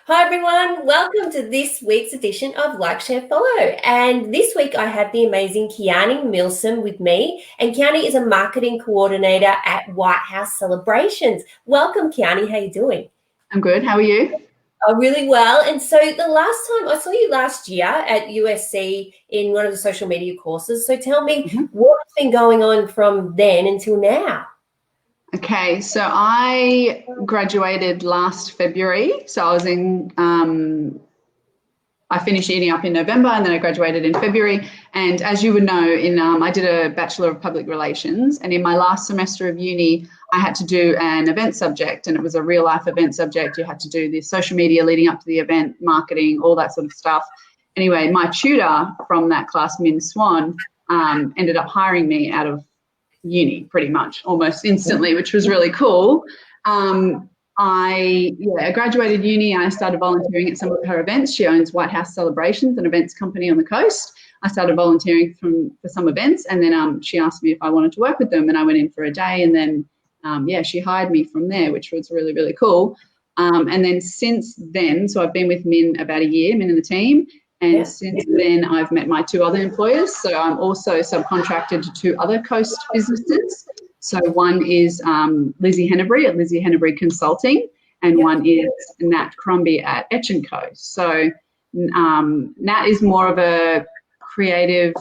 Hi everyone, welcome to this week's edition of Like, Share, Follow. And this week I have the amazing Kiani Milsom with me. And Kiani is a marketing coordinator at White House Celebrations. Welcome, Kiani. How are you doing? I'm good. How are you? Oh, really well. And so the last time I saw you last year at USC in one of the social media courses. So tell me what's been going on from then until now? Okay, so I graduated last February. So I finished uni up in November and then I graduated in February. And as you would know, I did a Bachelor of Public Relations, and in my last semester of uni, I had to do an event subject, and it was a real life event subject. You had to do the social media leading up to the event, marketing, all that sort of stuff. Anyway, my tutor from that class, Min Swan, ended up hiring me out of uni pretty much almost instantly, which was really cool. I graduated uni. I started volunteering at some of her events. She owns White House Celebrations, an events company on the coast. I started volunteering for some events, and then she asked me if I wanted to work with them, and I went in for a day, and then she hired me from there, which was really, really cool. And then since then, so I've been with Min about a year, Min and the team. And since then, I've met my two other employers. So I'm also subcontracted to two other coast businesses. So one is Lizzie Hennebury at Lizzie Hennebury Consulting, and one is Nat Crombie at Etch & Co. So Nat is more of a creative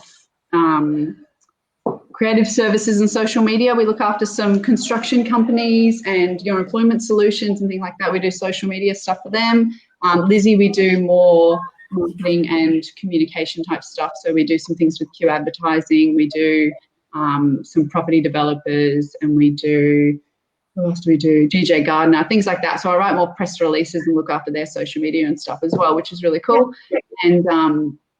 services and social media. We look after some construction companies and your employment solutions and things like that. We do social media stuff for them. Lizzie, we do more marketing and communication type stuff. So we do some things with Q advertising. We do some property developers, and we do, who else do we do? DJ Gardner, things like that. So I write more press releases and look after their social media and stuff as well, which is really cool. And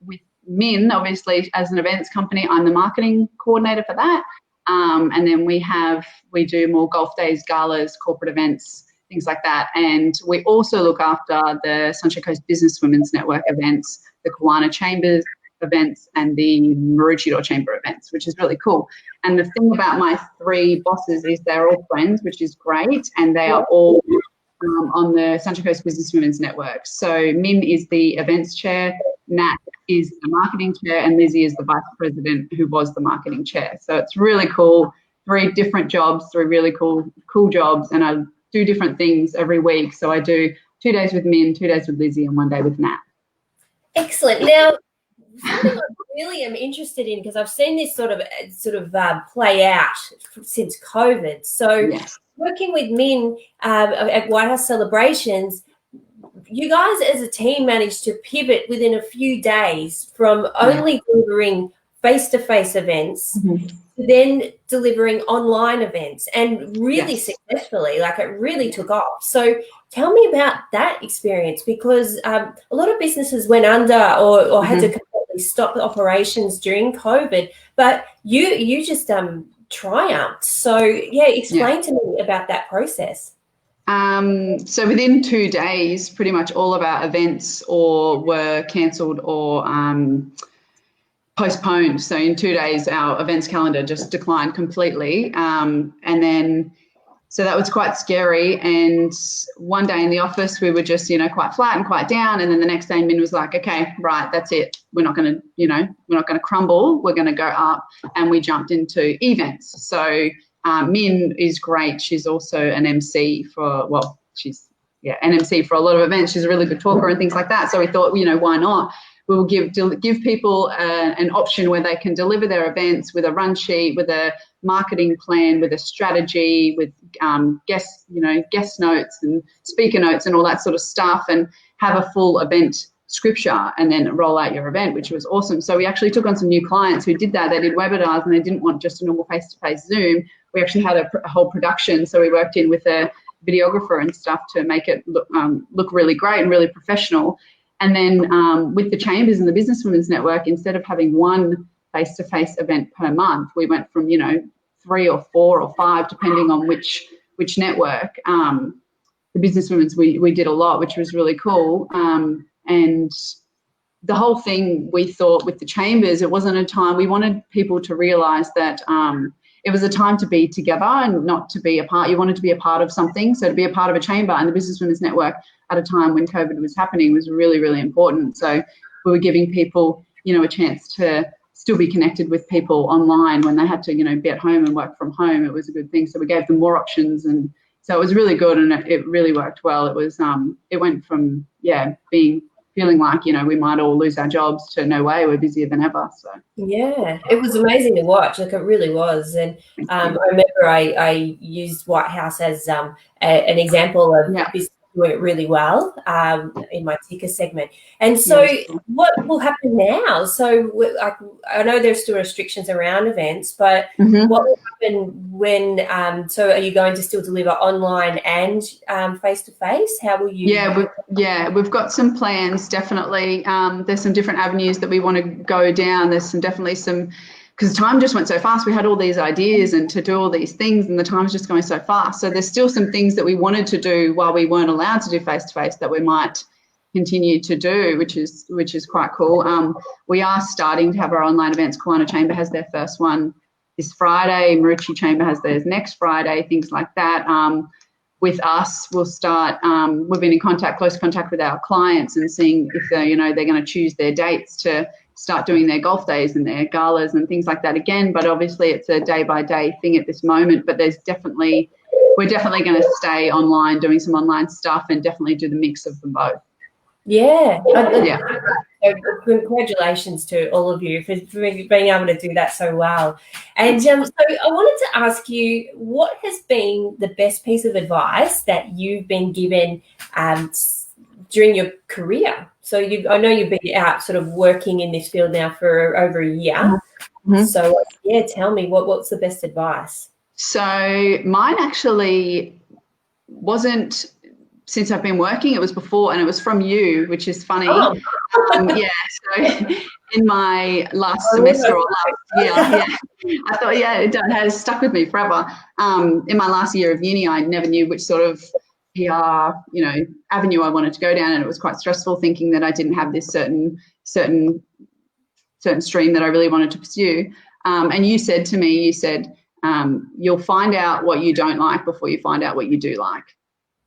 with Min, obviously, as an events company, I'm the marketing coordinator for that. And then we do more golf days, galas, corporate events, things like that. And we also look after the Sunshine Coast Business Women's Network events, the Kiwana Chambers events, and the Maroochydore Chamber events, which is really cool. And the thing about my three bosses is they're all friends, which is great, and they are all on the Sunshine Coast Business Women's Network. So Min is the events chair, Nat is the marketing chair, and Lizzie is the vice president who was the marketing chair. So it's really cool. Three different jobs, three really cool jobs, and I do different things every week. So I do 2 days with Min, 2 days with Lizzie, and 1 day with Nat. Excellent. Now, something I really am interested in, because I've seen this sort of play out since COVID. So working with Min at White House Celebrations, you guys as a team managed to pivot within a few days from only delivering face-to-face events to then delivering online events, and really successfully. Like, it really took off. So tell me about that experience, because a lot of businesses went under or had to completely stop operations during COVID, but you just triumphed. So explain to me about that process. So within 2 days, pretty much all of our events were cancelled or postponed. So in 2 days, our events calendar just declined completely. And then, so that was quite scary. And one day in the office, we were just, quite flat and quite down. And then the next day, Min was like, okay, right, that's it. We're not going to crumble. We're going to go up. And we jumped into events. So Min is great. She's also an MC she's an MC for a lot of events. She's a really good talker and things like that. So we thought, why not? We will give people an option where they can deliver their events with a run sheet, with a marketing plan, with a strategy, with guest notes and speaker notes and all that sort of stuff, and have a full event scripture and then roll out your event, which was awesome. So we actually took on some new clients who did that. They did webinars and they didn't want just a normal face-to-face Zoom. We actually had a whole production. So we worked in with a videographer and stuff to make it look really great and really professional. And then with the Chambers and the Business Women's Network, instead of having one face-to-face event per month, we went from, 3 or 4 or 5, depending on which network. The Business Women's, we did a lot, which was really cool. And the whole thing, we thought with the Chambers, it wasn't a time, we wanted people to realise that it was a time to be together and not to be apart. You wanted to be a part of something. So to be a part of a chamber and the Business Women's Network at a time when COVID was happening was really, really important. So we were giving people, a chance to still be connected with people online when they had to, be at home and work from home. It was a good thing. So we gave them more options, and so it was really good, and it really worked well. It was, it went from, feeling like, we might all lose our jobs to no way, we're busier than ever. So yeah, it was amazing to watch. Like, it really was. And I remember I used White House as an example of business doing it really well in my ticker segment. And so what will happen now? So I know there's still restrictions around events, but what will happen when, so are you going to still deliver online and face-to-face? How will you? We've got some plans, definitely. There's some different avenues that we want to go down. There's definitely some, because time just went so fast. We had all these ideas and to do all these things, and the time's just going so fast. So there's still some things that we wanted to do while we weren't allowed to do face-to-face that we might continue to do, which is quite cool. We are starting to have our online events. Kiani Chamber has their first one this Friday. Marucci Chamber has theirs next Friday, things like that. With us, we'll start, we've been in close contact with our clients and seeing if they're going to choose their dates to start doing their golf days and their galas and things like that again. But obviously it's a day-by-day thing at this moment, but we're definitely going to stay online doing some online stuff and definitely do the mix of them both. Yeah. So congratulations to all of you for being able to do that so well. And so I wanted to ask you, what has been the best piece of advice that you've been given during your career? So I know you've been out sort of working in this field now for over a year. So tell me, what's the best advice? So mine actually wasn't since I've been working. It was before, and it was from you, which is funny. So in my last semester or last year, I thought, it has stuck with me forever. In my last year of uni, I never knew which sort of PR, avenue I wanted to go down, and it was quite stressful thinking that I didn't have this certain stream that I really wanted to pursue. And you said to me, you'll find out what you don't like before you find out what you do like.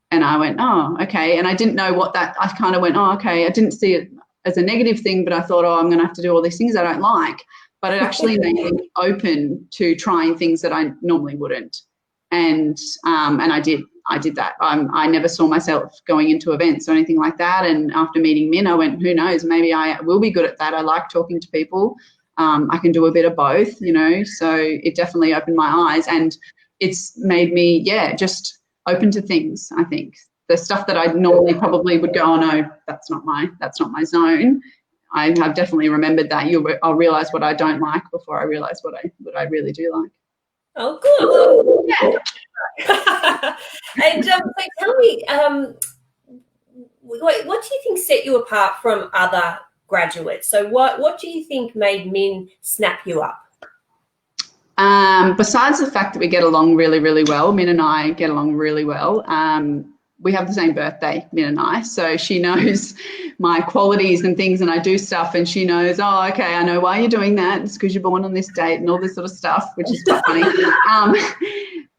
And I went, oh, okay. And I didn't know I kind of went, oh, okay. I didn't see it as a negative thing, but I thought, oh, I'm going to have to do all these things I don't like. But it actually made me open to trying things that I normally wouldn't. And I did that. I never saw myself going into events or anything like that. And after meeting Min, I went, who knows, maybe I will be good at that. I like talking to people. I can do a bit of both, so it definitely opened my eyes, and it's made me, just open to things. I think the stuff that I normally probably would go, oh no, that's not my zone. I have definitely remembered that. I'll realize what I don't like before I realize what I really do like. Oh, good. And so tell me, what do you think set you apart from other graduates? So what do you think made Min snap you up? Besides the fact that we get along really, really well, Min and I get along really well. We have the same birthday, Min and I, so she knows my qualities and things, and I do stuff, and she knows, oh, okay, I know why you're doing that. It's because you're born on this date and all this sort of stuff, which is quite funny.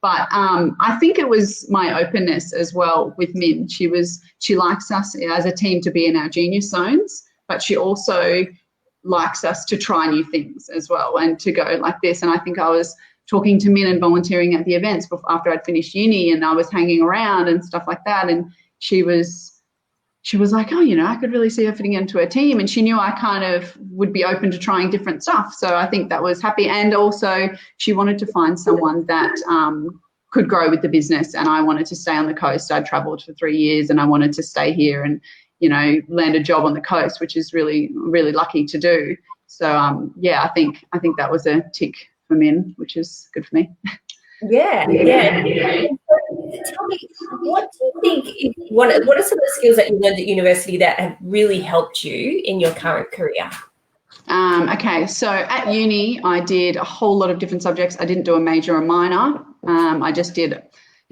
But I think it was my openness as well with Min. She likes us as a team to be in our genius zones, but she also likes us to try new things as well and to go like this. And I think I was talking to Min and volunteering at the events after I'd finished uni, and I was hanging around and stuff like that. And she was like, oh, I could really see her fitting into a team. And she knew I kind of would be open to trying different stuff. So I think that was happy. And also she wanted to find someone that could grow with the business. And I wanted to stay on the coast. I'd traveled for 3 years and I wanted to stay here and, land a job on the coast, which is really, really lucky to do. So, I think that was a tick for Min, which is good for me. Yeah. Tell me, what do you think? What are some of the skills that you learned at university that have really helped you in your current career? Okay, so at uni, I did a whole lot of different subjects. I didn't do a major or minor. I just did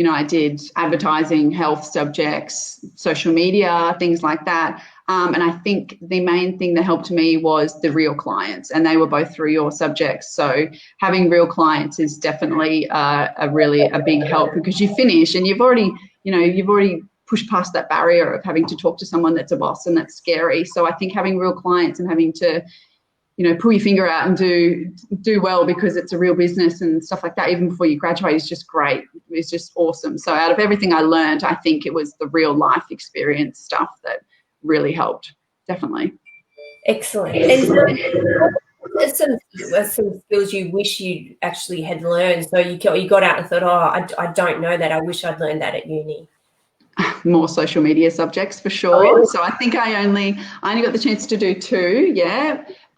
I did advertising, health subjects, social media, things like that. And I think the main thing that helped me was the real clients, and they were both through your subjects. So having real clients is definitely a big help, because you finish and you've already pushed past that barrier of having to talk to someone that's a boss, and that's scary. So I think having real clients and having to pull your finger out and do well because it's a real business and stuff like that, even before you graduate, is just great. It's just awesome. So out of everything I learned, I think it was the real life experience stuff that really helped, definitely. Excellent. And what are some skills you wish you actually had learned? So you got out and thought, I don't know that. I wish I'd learned that at uni. More social media subjects for sure. Oh, really? So I think I only got the chance to do 2,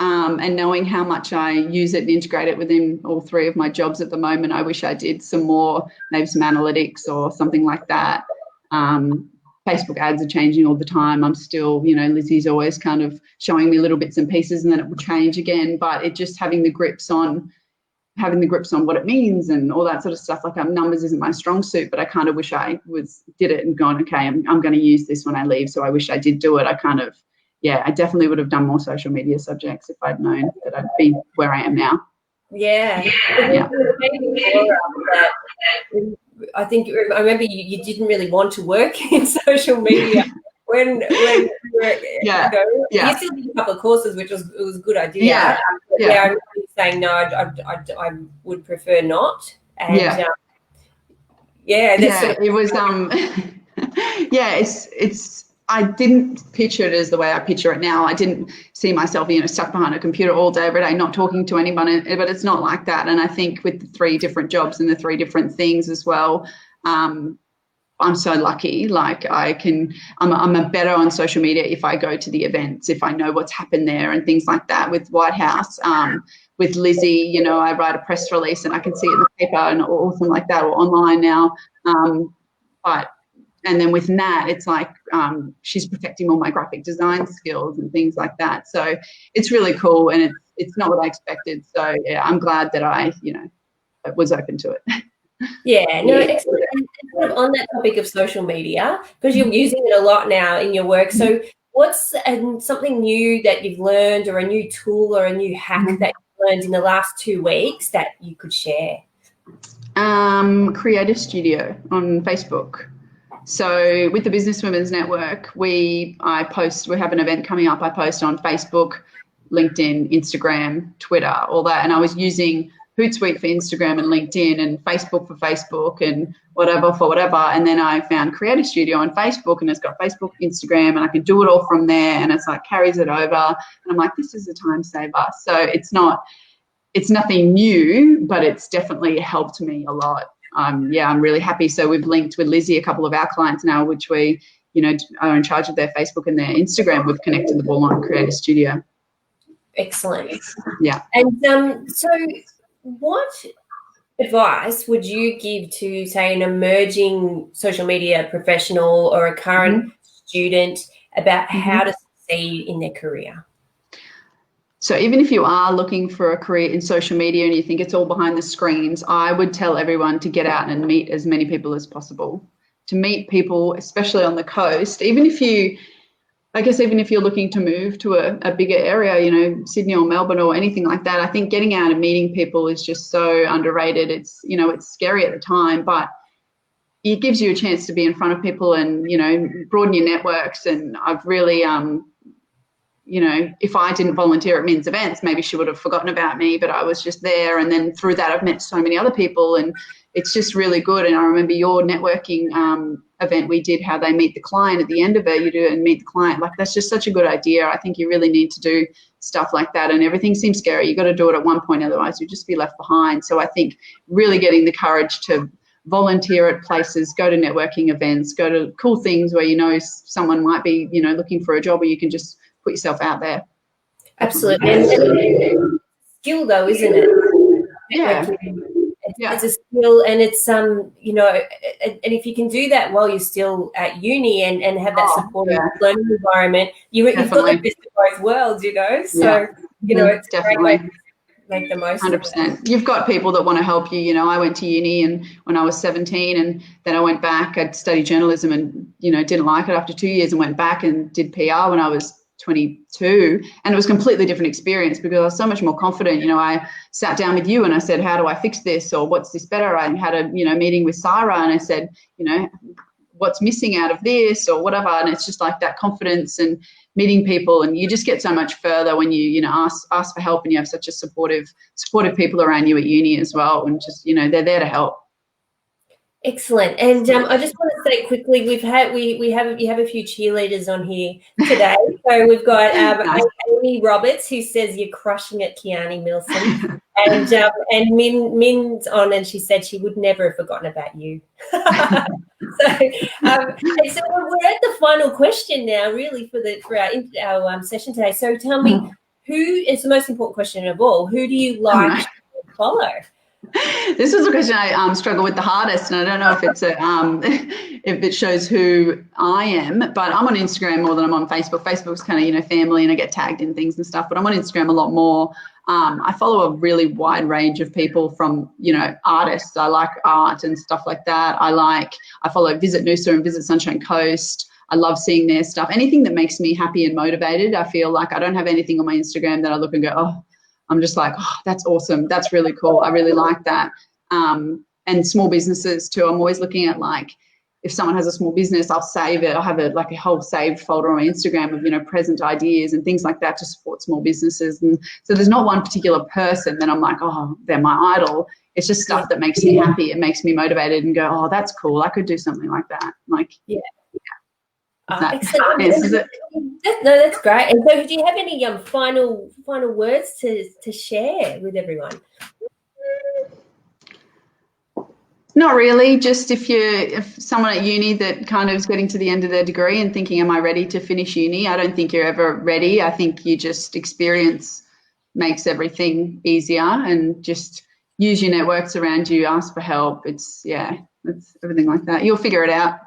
and knowing how much I use it and integrate it within all 3 of my jobs at the moment, I wish I did some more, maybe some analytics or something like that. Facebook ads are changing all the time. I'm still, Lizzie's always kind of showing me little bits and pieces, and then it will change again. But it just having the grips on what it means and all that sort of stuff. Like numbers isn't my strong suit, but I kind of wish I did it and gone, okay, I'm going to use this when I leave. So I wish I did do it. I definitely would have done more social media subjects if I'd known that I'd be where I am now. Yeah. I think I remember you didn't really want to work in social media when you were, you still did a couple of courses, which was a good idea. I remember saying no, I would prefer not. And it was it's I didn't picture it as the way I picture it now. I didn't see myself, stuck behind a computer all day, every day, not talking to anyone, but it's not like that. And I think with the 3 different jobs and the 3 different things as well, I'm so lucky. Like I'm a better on social media if I go to the events, if I know what's happened there and things like that. With White House, with Lizzie, I write a press release and I can see it in the paper and awesome like that, or online now. And then with Nat, it's like she's perfecting all my graphic design skills and things like that. So it's really cool, and it's not what I expected. So yeah, I'm glad that I was open to it. Yeah, no, excellent. And on that topic of social media, because you're using it a lot now in your work, so what's something new that you've learned, or a new tool or a new hack that you've learned in the last 2 weeks that you could share? Creative Studio on Facebook. So with the Business Women's Network, we have an event coming up. I post on Facebook, LinkedIn, Instagram, Twitter, all that. And I was using Hootsuite for Instagram and LinkedIn, and Facebook for Facebook, and whatever for whatever. And then I found Creative Studio on Facebook, and it's got Facebook, Instagram, and I can do it all from there. And it's like carries it over. And I'm like, this is a time saver. So it's nothing new, but it's definitely helped me a lot. I'm really happy. So we've linked with Lizzie, a couple of our clients now, which we, are in charge of their Facebook and their Instagram. We've connected the ball on Creative Studio. Excellent. Yeah. And so what advice would you give to, say, an emerging social media professional or a current student about how to succeed in their career? So even if you are looking for a career in social media and you think it's all behind the screens, I would tell everyone to get out and meet as many people as possible, to meet people, especially on the coast. Even if you're looking to move to a bigger area, Sydney or Melbourne or anything like that, I think getting out and meeting people is just so underrated. It's, it's scary at the time, but it gives you a chance to be in front of people and, broaden your networks. And I've really, if I didn't volunteer at Min's events, maybe she would have forgotten about me, but I was just there. And then through that, I've met so many other people, and it's just really good. And I remember your networking event we did, how they meet the client at the end of it, you do and meet the client. Like, that's just such a good idea. I think you really need to do stuff like that. And everything seems scary. You got to do it at one point, otherwise you'll just be left behind. So I think really getting the courage to volunteer at places, go to networking events, go to cool things where someone might be, looking for a job, or you can just put yourself out there. Absolutely. And skill though, isn't it? Yeah. It's a skill, and it's and if you can do that while you're still at uni and have that supportive learning environment, you've got the best of both worlds, so it's definitely. make the most of it. 100%. You've got people that want to help you. You know, I went to uni and when I was 17, and then I went back. I'd studied journalism and, you know, didn't like it after 2 years and went back and did PR when I was 22, and it was a completely different experience because I was so much more confident. You know, I sat down with you and I said, how do I fix this, or what's this better? I had a, you know, meeting with Sarah and I said, you know, what's missing out of this or whatever. And it's just like that confidence and meeting people, and you just get so much further when you know, ask for help, and you have such a supportive people around you at uni as well, and just, you know, they're there to help. Excellent. And I just want to say quickly, you have a few cheerleaders on here today. So we've got Nice. Amy Roberts, who says you're crushing it, Kiani Milsom, and Min's on, and she said she would never have forgotten about you. So we're at the final question now, really, for our session today. So tell me, who is the most important question of all? Who do you like to follow? This is a question I struggle with the hardest, and I don't know if it's if it shows who I am, but I'm on Instagram more than I'm on Facebook. Facebook's kind of, you know, family, and I get tagged in things and stuff, but I'm on Instagram a lot more. I follow a really wide range of people, from, you know, artists. I like art and stuff like that. I follow Visit Noosa and Visit Sunshine Coast. I love seeing their stuff. Anything that makes me happy and motivated. I feel like I don't have anything on my Instagram that I look and go, oh, I'm just like, oh, that's awesome. That's really cool. I really like that. And small businesses too. I'm always looking at, like, if someone has a small business, I'll save it. I'll have a whole saved folder on my Instagram of, you know, present ideas and things like that to support small businesses. And so there's not one particular person that I'm like, oh, they're my idol. It's just stuff that makes me happy. It makes me motivated and go, oh, that's cool. I could do something like that. Like, yeah. Excellent. No, that's great. And so, do you have any final words to share with everyone? Not really. Just if someone at uni that kind of is getting to the end of their degree and thinking, am I ready to finish uni? I don't think you're ever ready. I think you just experience makes everything easier, and just use your networks around you, ask for help. It's everything like that. You'll figure it out.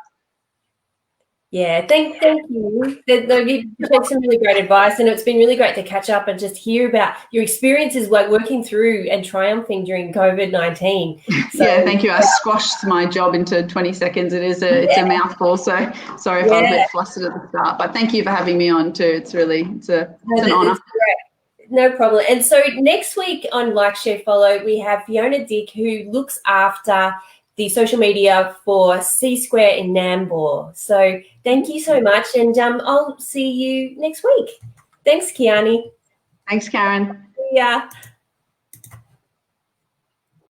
Yeah, thank you. You had some really great advice, and it's been really great to catch up and just hear about your experiences, like working through and triumphing during COVID-19. So, yeah, thank you. I squashed my job into 20 seconds. It's a mouthful, so sorry if I was a bit flustered at the start, but thank you for having me on too. It's an honour. No problem. And so next week on Like, Share, Follow, we have Fiona Dick, who looks after the social media for C Square in Nambour. So thank you so much, and I'll see you next week. Thanks, Kiani. Thanks, Karen. Yeah.